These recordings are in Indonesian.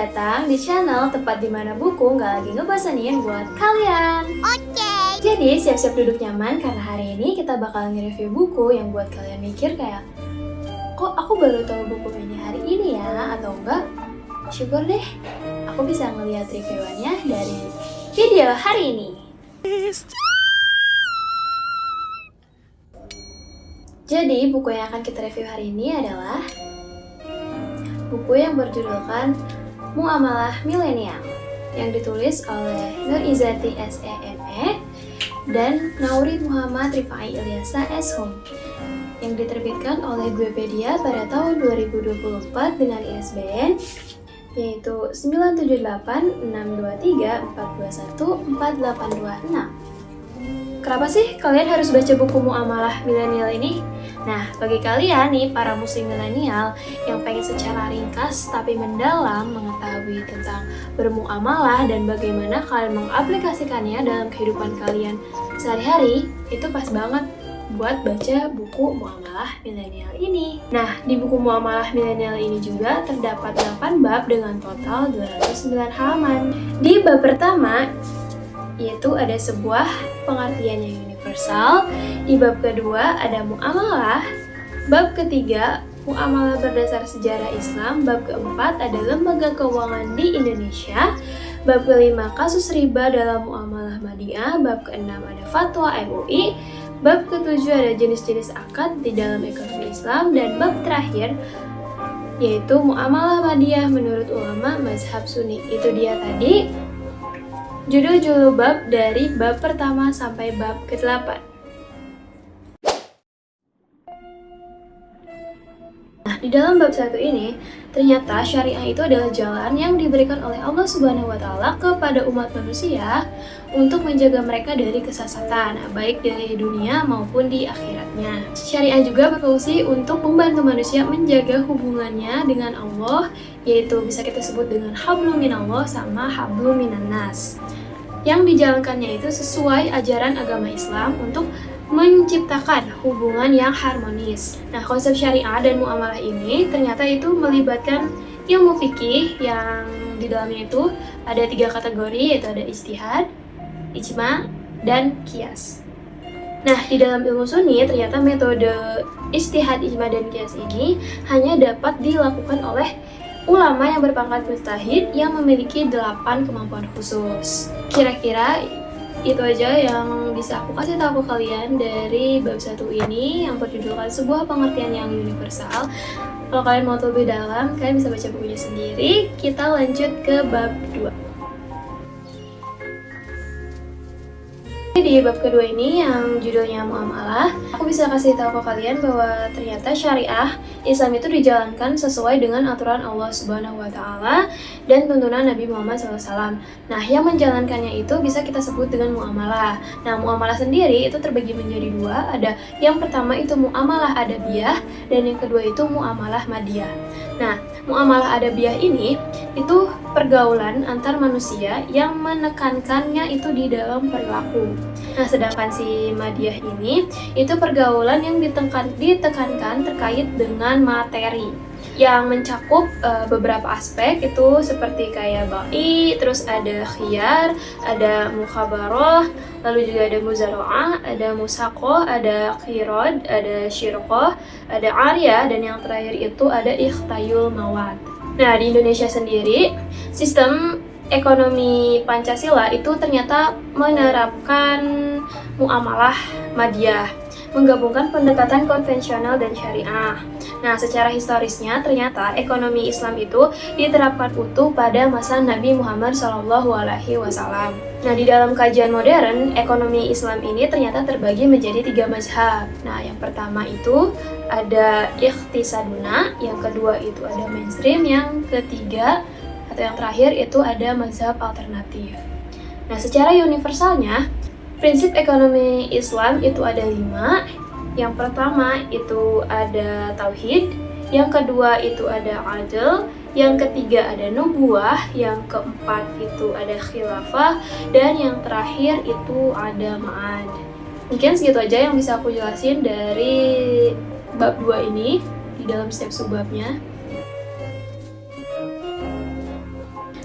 datang di channel tempat dimana buku nggak lagi ngebosenin buat kalian. Jadi siap-siap duduk nyaman karena hari ini kita bakal nge-review buku yang buat kalian mikir kayak, kok aku baru tahu buku ini hari ini ya, atau enggak? Syukur deh, aku bisa ngeliat reviewannya dari video hari ini. Jadi buku yang akan kita review hari ini adalah buku yang berjudulkan Muamalah Milenial yang ditulis oleh Nur Izzati SEME dan Naurid Muhammad Rifai Ilyasa SHOM yang diterbitkan oleh Guepedia pada tahun 2024 dengan ISBN yaitu 9786234214826. Kenapa sih kalian harus baca buku Muamalah Milenial ini? Nah, bagi kalian nih, para muslim milenial yang pengen secara ringkas tapi mendalam mengetahui tentang bermuamalah dan bagaimana kalian mengaplikasikannya dalam kehidupan kalian sehari-hari, itu pas banget buat baca buku Muamalah Milenial ini. Nah, di buku Muamalah Milenial ini juga terdapat 8 bab dengan total 209 halaman. Di bab pertama, yaitu ada sebuah pengertian yang universal. Di bab kedua ada muamalah. Bab ketiga, muamalah berdasar sejarah Islam. Bab keempat ada lembaga keuangan di Indonesia. Bab kelima, kasus riba dalam muamalah Madiyah. Bab keenam ada fatwa MUI. Bab ketujuh ada jenis-jenis akad di dalam ekonomi Islam. Dan bab terakhir yaitu muamalah Madiyah menurut ulama mazhab Sunni. Itu dia tadi judul-judul bab dari bab pertama sampai bab ke-8. Nah, di dalam bab 1 ini, ternyata syariah itu adalah jalan yang diberikan oleh Allah Subhanahu wa Ta'ala kepada umat manusia untuk menjaga mereka dari kesesatan, baik dari dunia maupun di akhiratnya. Syariah juga berfungsi untuk membantu manusia menjaga hubungannya dengan Allah, yaitu bisa kita sebut dengan hablum minallah sama hablum minannas. Yang dijalankannya itu sesuai ajaran agama Islam untuk menciptakan hubungan yang harmonis. Nah, konsep syariah dan muamalah ini ternyata itu melibatkan ilmu fikih yang di dalamnya itu ada 3 kategori, yaitu ada ijtihad, ijma, dan qiyas. Nah, di dalam ilmu sunni ternyata metode ijtihad, ijma, dan qiyas ini hanya dapat dilakukan oleh ulama yang berpangkat mujtahid yang memiliki 8 kemampuan khusus. Kira-kira itu aja yang bisa aku kasih tahu ke kalian dari bab 1 ini yang berjudulkan sebuah pengertian yang universal. Kalau kalian mau lebih dalam, kalian bisa baca bukunya sendiri. Kita lanjut ke bab 2. Di bab kedua ini yang judulnya muamalah, aku bisa kasih tahu ke kalian bahwa ternyata syariah Islam itu dijalankan sesuai dengan aturan Allah Subhanahu wa Ta'ala dan tuntunan Nabi Muhammad SAW. Nah, yang menjalankannya itu bisa kita sebut dengan muamalah. Nah, muamalah sendiri itu terbagi menjadi 2. Ada yang pertama itu muamalah adabiyah dan yang kedua itu muamalah madiyah. Nah, muamalah adabiyah ini itu pergaulan antar manusia yang menekankannya itu di dalam perilaku. Nah, sedangkan si madiyah ini itu pergaulan yang ditekankan terkait dengan materi yang mencakup beberapa aspek itu seperti kayak ba'i, terus ada khiyar, ada mukhabarah, lalu juga ada muzara'ah, ada musaqah, ada qirad, ada syirqah, ada ariyah, dan yang terakhir itu ada ikhtayul mawad. Nah, di Indonesia sendiri, sistem ekonomi Pancasila itu ternyata menerapkan muamalah madiyah, menggabungkan pendekatan konvensional dan syariah. Nah, secara historisnya ternyata ekonomi Islam itu diterapkan utuh pada masa Nabi Muhammad SAW. Nah, di dalam kajian modern, ekonomi Islam ini ternyata terbagi menjadi 3 mazhab. Nah, yang pertama itu ada ikhtisaduna, yang kedua itu ada mainstream, yang ketiga atau yang terakhir itu ada mazhab alternatif. Nah, secara universalnya, prinsip ekonomi Islam itu ada 5. Yang pertama itu ada tauhid, yang kedua itu ada adl, yang ketiga ada nubuwah, yang keempat itu ada khilafah, dan yang terakhir itu ada ma'ad. Mungkin segitu aja yang bisa aku jelasin dari bab 2 ini di dalam setiap subbabnya.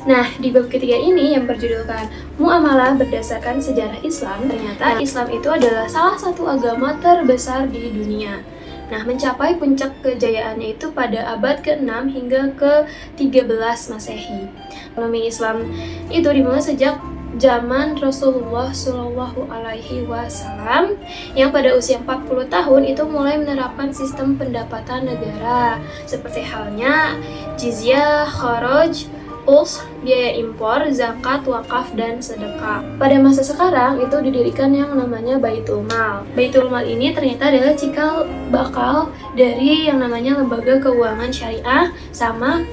Nah, di bab ketiga ini yang berjudulkan Muamalah berdasarkan sejarah Islam, ternyata Islam itu adalah salah satu agama terbesar di dunia. Nah, mencapai puncak kejayaannya itu pada abad ke-6 hingga ke-13 Masehi. Ekonomi Islam itu dimulai sejak zaman Rasulullah Shallallahu Alaihi Wasallam yang pada usia 40 tahun itu mulai menerapkan sistem pendapatan negara seperti halnya jizyah, kharaj, uls, biaya impor, zakat, wakaf, dan sedekah. Pada masa sekarang itu didirikan yang namanya Baitul Mal. Baitul Mal ini ternyata adalah cikal bakal dari yang namanya lembaga keuangan syariah sama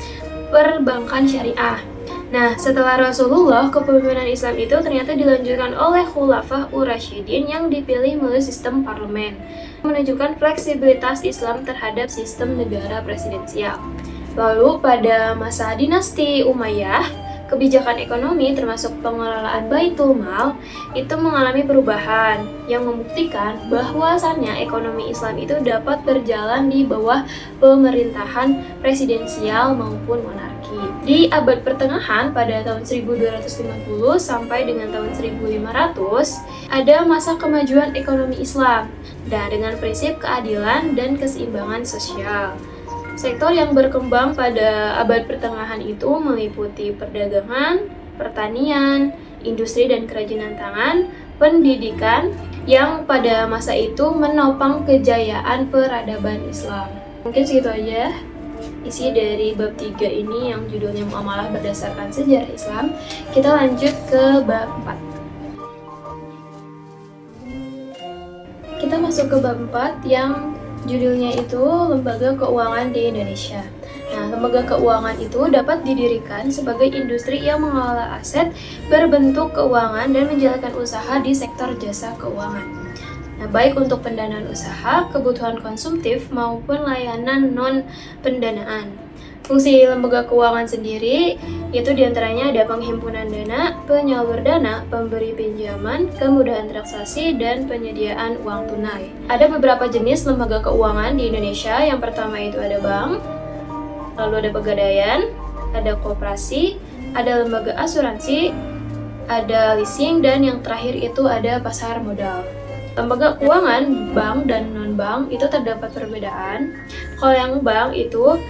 perbankan syariah. Nah, setelah Rasulullah, kepemimpinan Islam itu ternyata dilanjutkan oleh Khulafah Ur-Rasyidin yang dipilih melalui sistem parlemen, menunjukkan fleksibilitas Islam terhadap sistem negara presidensial. Lalu pada masa dinasti Umayyah, kebijakan ekonomi termasuk pengelolaan Baitul Mal itu mengalami perubahan yang membuktikan bahwasannya ekonomi Islam itu dapat berjalan di bawah pemerintahan presidensial maupun monarki. Di abad pertengahan pada tahun 1250 sampai dengan tahun 1500 ada masa kemajuan ekonomi Islam dan dengan prinsip keadilan dan keseimbangan sosial. Sektor yang berkembang pada abad pertengahan itu meliputi perdagangan, pertanian, industri dan kerajinan tangan, pendidikan, yang pada masa itu menopang kejayaan peradaban Islam. Mungkin segitu aja isi dari bab 3 ini yang judulnya Muamalah berdasarkan sejarah Islam. Kita lanjut ke bab 4. Kita masuk ke bab 4 yang judulnya itu Lembaga Keuangan di Indonesia. Nah, lembaga keuangan itu dapat didirikan sebagai industri yang mengelola aset berbentuk keuangan dan menjalankan usaha di sektor jasa keuangan. Nah, baik untuk pendanaan usaha, kebutuhan konsumtif, maupun layanan non-pendanaan. Fungsi lembaga keuangan sendiri itu diantaranya ada penghimpunan dana, penyalur dana, pemberi pinjaman, kemudahan transaksi, dan penyediaan uang tunai. Ada beberapa jenis lembaga keuangan di Indonesia. Yang pertama itu ada bank, lalu ada pegadaian, ada koperasi, ada lembaga asuransi, ada leasing, dan yang terakhir itu ada pasar modal. Lembaga keuangan, bank dan non-bank itu terdapat perbedaan. Kalau yang bank itu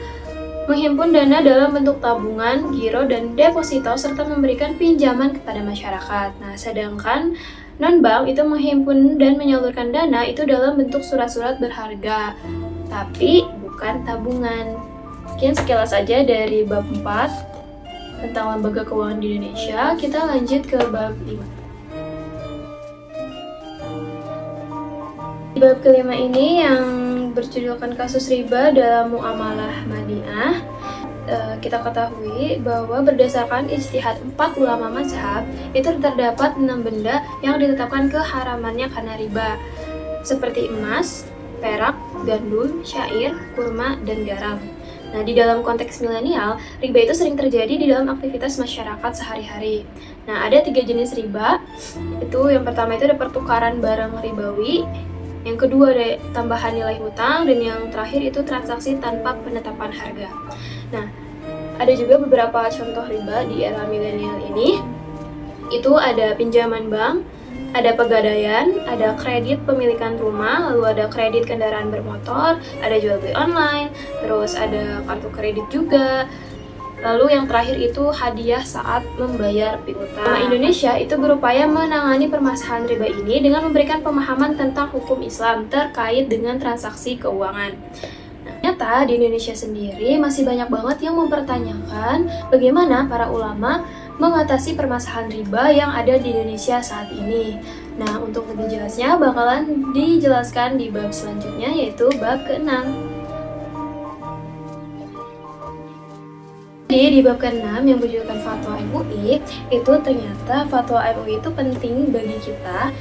menghimpun dana dalam bentuk tabungan, giro, dan deposito, serta memberikan pinjaman kepada masyarakat. Nah, sedangkan non-bank itu menghimpun dan menyalurkan dana itu dalam bentuk surat-surat berharga, tapi bukan tabungan. Sekian sekilas saja dari bab 4 tentang lembaga keuangan di Indonesia. Kita lanjut ke bab 5. Di bab kelima ini yang berjudulkan kasus riba dalam muamalah Madinah, kita ketahui bahwa berdasarkan ijtihad 4 ulama mazhab itu terdapat 6 benda yang ditetapkan keharamannya karena riba, seperti emas, perak, gandum, syair, kurma, dan garam. Nah, di dalam konteks milenial, riba itu sering terjadi di dalam aktivitas masyarakat sehari-hari. Nah, ada 3 jenis riba. Itu yang pertama itu ada pertukaran barang ribawi, yang kedua ada tambahan nilai hutang, dan yang terakhir itu transaksi tanpa penetapan harga. Nah, ada juga beberapa contoh riba di era milenial ini. Itu ada pinjaman bank, ada pegadaian, ada kredit pemilikan rumah, lalu ada kredit kendaraan bermotor, ada jual beli online, terus ada kartu kredit juga. Lalu yang terakhir itu hadiah saat membayar piutang. Nah, Indonesia itu berupaya menangani permasalahan riba ini dengan memberikan pemahaman tentang hukum Islam terkait dengan transaksi keuangan. Nah, ternyata di Indonesia sendiri masih banyak banget yang mempertanyakan bagaimana para ulama mengatasi permasalahan riba yang ada di Indonesia saat ini. Nah, untuk lebih jelasnya bakalan dijelaskan di bab selanjutnya, yaitu bab ke-6. Di bab ke-6 yang berjudulkan Fatwa MUI, itu ternyata Fatwa MUI itu penting bagi kita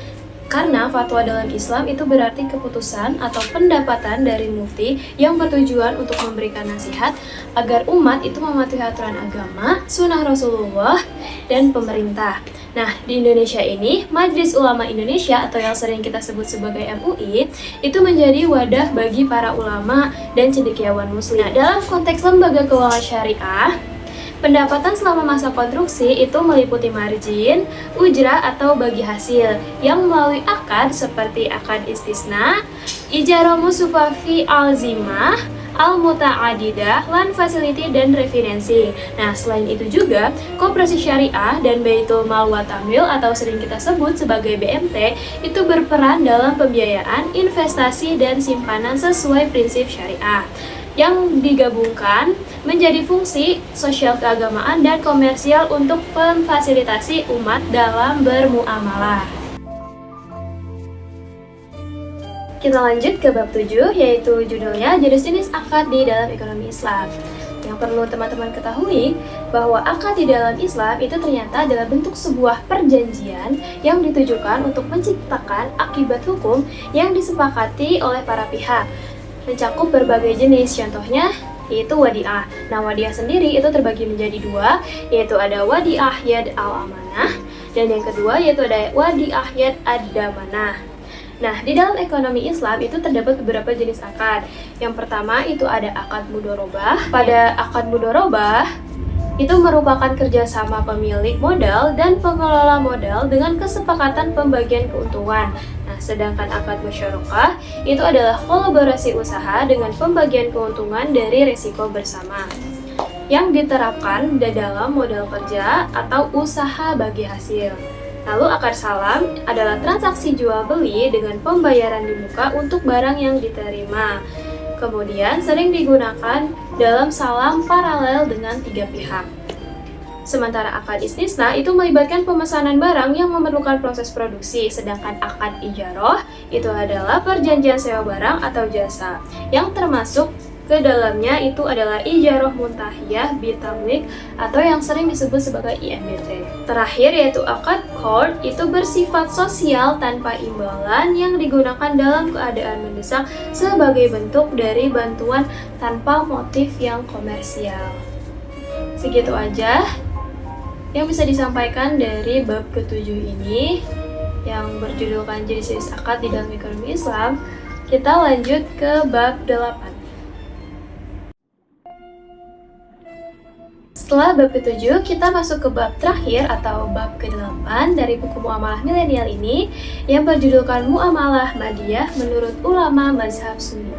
karena fatwa dalam Islam itu berarti keputusan atau pendapatan dari mufti yang bertujuan untuk memberikan nasihat agar umat itu mematuhi aturan agama, sunnah Rasulullah, dan pemerintah. Nah, di Indonesia ini, Majelis Ulama Indonesia atau yang sering kita sebut sebagai MUI itu menjadi wadah bagi para ulama dan cendekiawan muslim. Nah, dalam konteks lembaga keuangan syariah, Pendapatan selama masa konstruksi itu meliputi margin, ujrah atau bagi hasil yang melalui akad seperti akad istisna, ijarah musufah fi al-zimah, al-muta'adidah, land facility, dan refinansi. Nah, selain itu juga, koperasi syariah dan Baitul Mal wa Tamwil atau sering kita sebut sebagai BMT itu berperan dalam pembiayaan, investasi, dan simpanan sesuai prinsip syariah yang digabungkan menjadi fungsi sosial keagamaan dan komersial untuk memfasilitasi umat dalam bermuamalah. Kita lanjut ke bab 7, yaitu judulnya jenis-jenis akad di dalam ekonomi Islam. Yang perlu teman-teman ketahui bahwa akad di dalam Islam itu ternyata adalah bentuk sebuah perjanjian yang ditujukan untuk menciptakan akibat hukum yang disepakati oleh para pihak. Mencakup berbagai jenis, contohnya yaitu wadi'ah. Nah, wadi'ah sendiri itu terbagi menjadi dua, yaitu ada wadi'ah yad al-amanah, dan yang kedua yaitu ada wadi'ah yad ad-damanah. Nah, di dalam ekonomi Islam itu terdapat beberapa jenis akad. Yang pertama itu ada akad mudorobah. Pada akad mudorobah, itu merupakan kerjasama pemilik modal dan pengelola modal dengan kesepakatan pembagian keuntungan. Nah, sedangkan akad musyarakah itu adalah kolaborasi usaha dengan pembagian keuntungan dari risiko bersama yang diterapkan di dalam modal kerja atau usaha bagi hasil. Lalu akad salam adalah transaksi jual beli dengan pembayaran di muka untuk barang yang diterima. Kemudian sering digunakan dalam salam paralel dengan tiga pihak. Sementara akad istisna itu melibatkan pemesanan barang yang memerlukan proses produksi, sedangkan akad ijaroh itu adalah perjanjian sewa barang atau jasa, yang termasuk ke dalamnya itu adalah ijaroh muntahiyah bitamlik atau yang sering disebut sebagai IMBT. Terakhir yaitu akad qard itu bersifat sosial tanpa imbalan yang digunakan dalam keadaan mendesak sebagai bentuk dari bantuan tanpa motif yang komersial. Segitu aja yang bisa disampaikan dari bab ke-7 ini yang berjudulkan jenis-jenis akad di dalam ekonomi Islam. Kita lanjut ke bab 8. Setelah bab ke-7, kita masuk ke bab terakhir atau bab ke-8 dari buku Muamalah Milenial ini yang berjudulkan Muamalah Madiyah menurut ulama mazhab Sunni.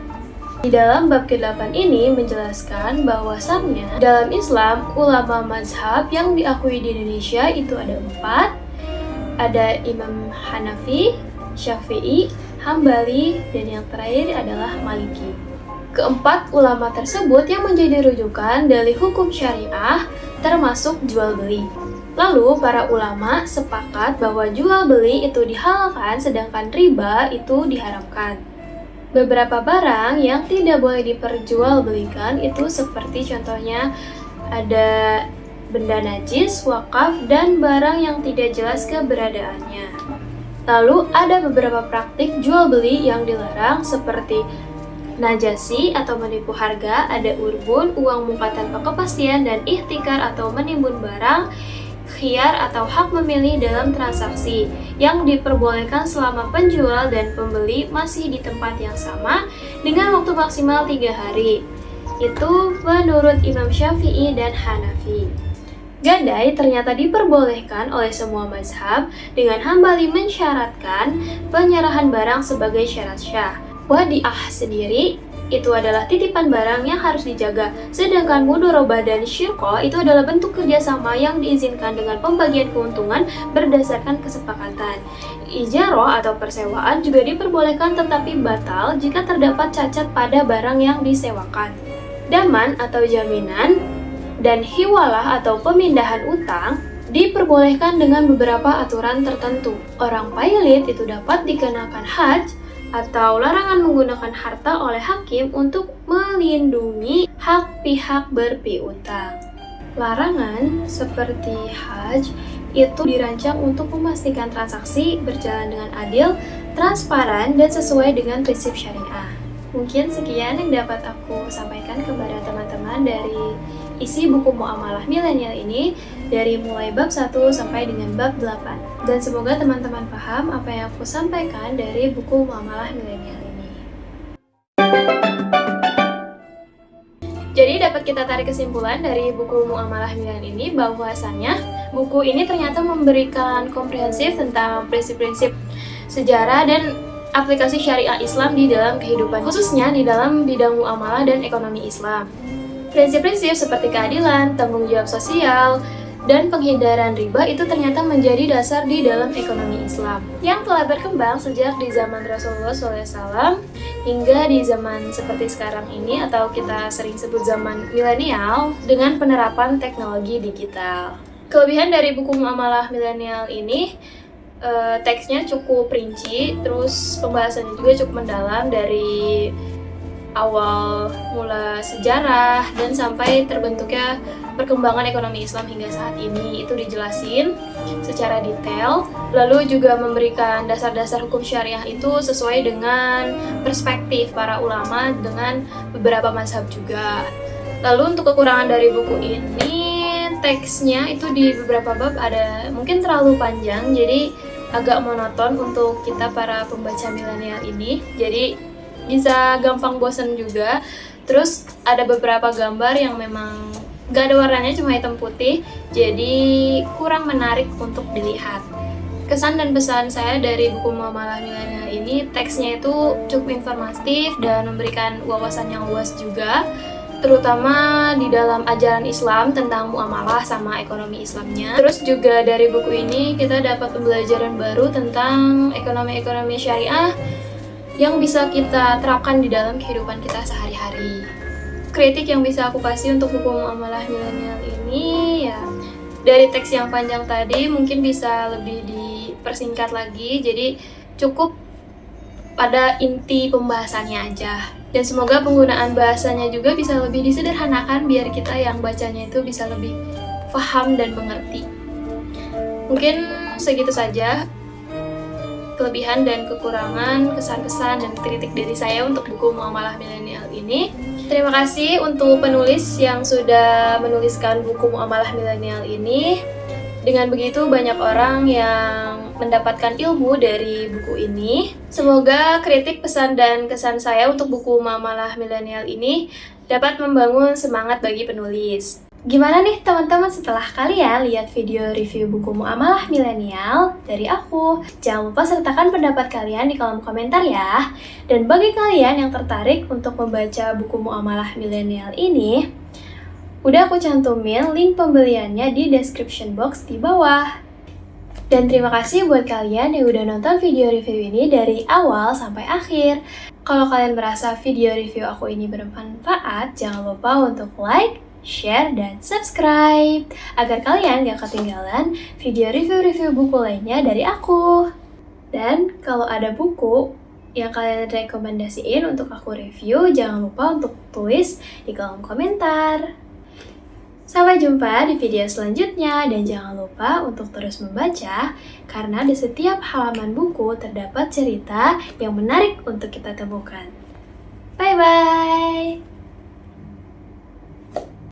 Di dalam bab ke-8 ini menjelaskan bahwasannya dalam Islam ulama mazhab yang diakui di Indonesia itu ada 4. Ada Imam Hanafi, Syafi'i, Hambali, dan yang terakhir adalah Maliki. Keempat ulama tersebut yang menjadi rujukan dari hukum syariah termasuk jual beli. Lalu para ulama sepakat bahwa jual beli itu dihalalkan sedangkan riba itu diharamkan. Beberapa barang yang tidak boleh diperjualbelikan itu seperti contohnya ada benda najis, wakaf, dan barang yang tidak jelas keberadaannya. Lalu ada beberapa praktik jual beli yang dilarang seperti najasi atau menipu harga, ada urbun, uang muka tanpa kepastian, dan ihtikar atau menimbun barang, khiyar atau hak memilih dalam transaksi yang diperbolehkan selama penjual dan pembeli masih di tempat yang sama dengan waktu maksimal 3 hari. Itu menurut Imam Syafi'i dan Hanafi. Gadai ternyata diperbolehkan oleh semua mazhab dengan Hambali mensyaratkan penyerahan barang sebagai syarat syah. Wadi'ah sendiri itu adalah titipan barang yang harus dijaga, sedangkan mudorobah dan syirqah itu adalah bentuk kerjasama yang diizinkan dengan pembagian keuntungan berdasarkan kesepakatan. Ijaroh atau persewaan juga diperbolehkan tetapi batal jika terdapat cacat pada barang yang disewakan. Daman atau jaminan dan hiwalah atau pemindahan utang diperbolehkan dengan beberapa aturan tertentu. Orang pailit itu dapat dikenakan hajj atau larangan menggunakan harta oleh hakim untuk melindungi hak pihak berpiutang. Larangan seperti hajj itu dirancang untuk memastikan transaksi berjalan dengan adil, transparan, dan sesuai dengan prinsip syariah. Mungkin sekian yang dapat aku sampaikan kepada teman-teman dari isi buku Muamalah Milenial ini dari mulai bab 1 sampai dengan bab 8. Dan semoga teman-teman paham apa yang aku sampaikan dari buku Muamalah Milenial ini. Jadi dapat dapat kita tarik kesimpulan dari buku Muamalah Milenial ini bahwasannya buku ini ternyata memberikan komprehensif tentang prinsip-prinsip sejarah dan aplikasi syariah Islam di dalam kehidupan, khususnya di dalam bidang muamalah dan ekonomi Islam. Prinsip-prinsip seperti keadilan, tanggung jawab sosial, dan penghindaran riba itu ternyata menjadi dasar di dalam ekonomi Islam yang telah berkembang sejak di zaman Rasulullah SAW hingga di zaman seperti sekarang ini atau kita sering sebut zaman milenial dengan penerapan teknologi digital. Kelebihan dari buku Muamalah Milenial ini teksnya cukup rinci, terus pembahasannya juga cukup mendalam dari awal mula sejarah dan sampai terbentuknya perkembangan ekonomi Islam hingga saat ini itu dijelasin secara detail, lalu juga memberikan dasar-dasar hukum syariah itu sesuai dengan perspektif para ulama dengan beberapa mazhab juga. Lalu untuk kekurangan dari buku ini, teksnya itu di beberapa bab ada mungkin terlalu panjang, jadi agak monoton untuk kita para pembaca milenial ini, jadi bisa gampang bosan juga. Terus ada beberapa gambar yang memang gak ada warnanya, cuma hitam putih, jadi kurang menarik untuk dilihat. Kesan dan pesan saya dari buku Muamalah Milenial ini, teksnya itu cukup informatif dan memberikan wawasan yang luas juga, terutama di dalam ajaran Islam tentang muamalah sama ekonomi Islamnya. Terus juga dari buku ini kita dapat pembelajaran baru tentang ekonomi-ekonomi syariah yang bisa kita terapkan di dalam kehidupan kita sehari-hari. Kritik yang bisa aku kasih untuk buku Muamalah Milenial ini, ya dari teks yang panjang tadi mungkin bisa lebih dipersingkat lagi, jadi cukup pada inti pembahasannya aja. Dan semoga penggunaan bahasanya juga bisa lebih disederhanakan biar kita yang bacanya itu bisa lebih paham dan mengerti. Mungkin segitu saja kelebihan dan kekurangan, kesan-kesan dan kritik dari saya untuk buku Muamalah Milenial ini. Terima kasih untuk penulis yang sudah menuliskan buku Muamalah Milenial ini. Dengan begitu banyak orang yang mendapatkan ilmu dari buku ini. Semoga kritik, pesan, dan kesan saya untuk buku Muamalah Milenial ini dapat membangun semangat bagi penulis. Gimana nih teman-teman setelah kalian lihat video review buku Muamalah Milenial dari aku? Jangan lupa sertakan pendapat kalian di kolom komentar ya. Dan bagi kalian yang tertarik untuk membaca buku Muamalah Milenial ini, udah aku cantumin link pembeliannya di description box di bawah. Dan terima kasih buat kalian yang udah nonton video review ini dari awal sampai akhir. Kalau kalian merasa video review aku ini bermanfaat, jangan lupa untuk like, share, dan subscribe agar kalian gak ketinggalan video review-review buku lainnya dari aku. Dan kalau ada buku yang kalian rekomendasiin untuk aku review, jangan lupa untuk tulis di kolom komentar. Sampai jumpa di video selanjutnya, dan jangan lupa untuk terus membaca karena di setiap halaman buku terdapat cerita yang menarik untuk kita temukan. Bye-bye!